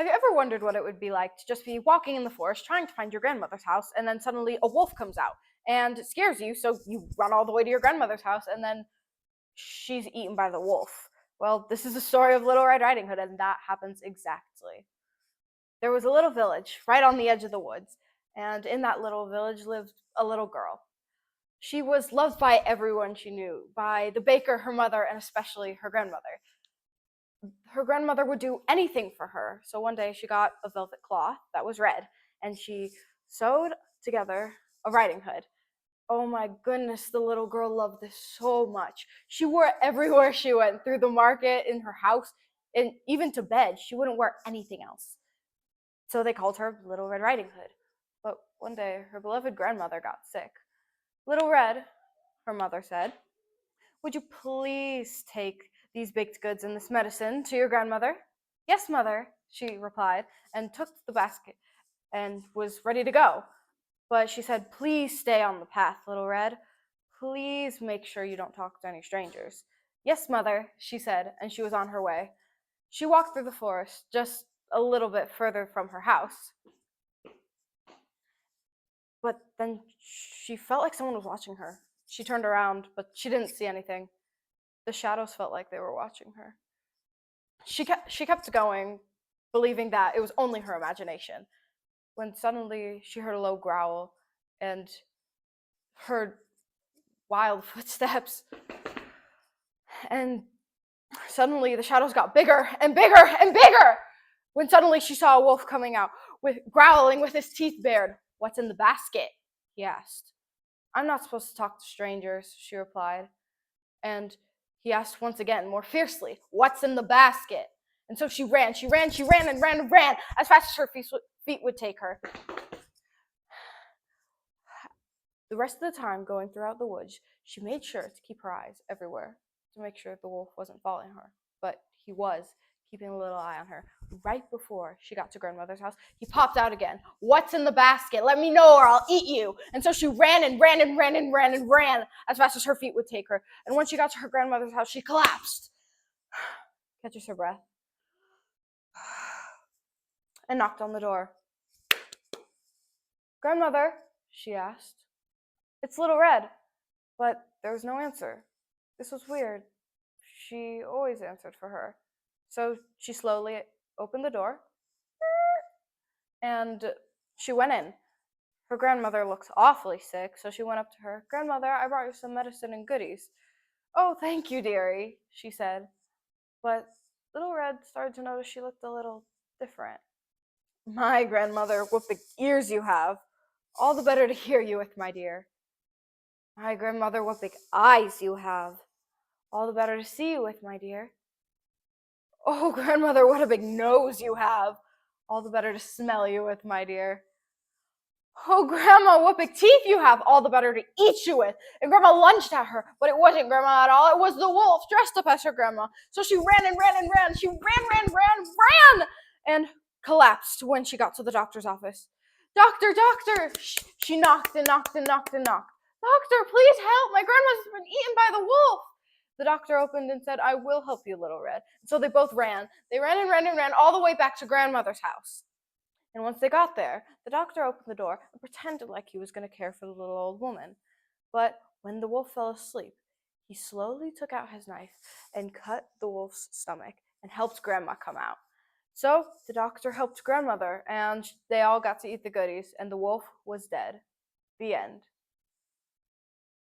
Have you ever wondered what it would be like to just be walking in the forest trying to find your grandmother's house, and then suddenly a wolf comes out and scares you, so you run all the way to your grandmother's house, and then she's eaten by the wolf? Well, this is the story of Little Red Riding Hood, and that happens exactly. There was a little village right on the edge of the woods, and in that little village lived a little girl. She was loved by everyone she knew, by the baker, her mother, and especially her grandmother. Her grandmother would do anything for her. So one day she got a velvet cloth that was red, and she sewed together a riding hood. Oh my goodness, the little girl loved this so much. She wore it everywhere she went, through the market, in her house, and even to bed. She wouldn't wear anything else. So they called her Little Red Riding Hood. But one day her beloved grandmother got sick. Little Red, her mother said, would you please take these baked goods and this medicine to your grandmother? Yes, mother, she replied, and took the basket and was ready to go. But she said, please stay on the path, Little Red. Please make sure you don't talk to any strangers. Yes, mother, she said, and she was on her way. She walked through the forest just a little bit further from her house. But then she felt like someone was watching her. She turned around, but she didn't see anything. The shadows felt like they were watching her. She kept going, believing that it was only her imagination, when suddenly she heard a low growl and heard wild footsteps. And suddenly the shadows got bigger and bigger and bigger, when suddenly she saw a wolf coming out, growling with his teeth bared. What's in the basket? He asked. I'm not supposed to talk to strangers, she replied. And he asked once again, more fiercely, what's in the basket? And so she ran and ran as fast as her feet would take her. The rest of the time, going throughout the woods, she made sure to keep her eyes everywhere to make sure the wolf wasn't following her. But he was, keeping a little eye on her. Right before she got to grandmother's house, he popped out again. What's in the basket? Let me know or I'll eat you. And so she ran as fast as her feet would take her. And when she got to her grandmother's house, she collapsed. Catches her breath. And knocked on the door. Grandmother, she asked. It's Little Red. But there was no answer. This was weird. She always answered for her. So she slowly opened the door, and she went in. Her grandmother looked awfully sick, so she went up to her. Grandmother, I brought you some medicine and goodies. Oh, thank you, dearie, she said. But Little Red started to notice she looked a little different. My grandmother, what big ears you have. All the better to hear you with, my dear. My grandmother, what big eyes you have. All the better to see you with, my dear. Oh, grandmother, what a big nose you have. All the better to smell you with, my dear. Oh, grandma, what big teeth you have. All the better to eat you with. And grandma lunged at her, but it wasn't grandma at all. It was the wolf dressed up as her grandma. So she ran. She ran, and collapsed when she got to the doctor's office. Doctor, she knocked. Doctor, please help. My grandma's been eaten by the wolf. The doctor opened and said, I will help you, Little Red. And so they both ran. They ran all the way back to grandmother's house. And once they got there, the doctor opened the door and pretended like he was going to care for the little old woman. But when the wolf fell asleep, he slowly took out his knife and cut the wolf's stomach and helped grandma come out. So the doctor helped grandmother, and they all got to eat the goodies, and the wolf was dead. The end.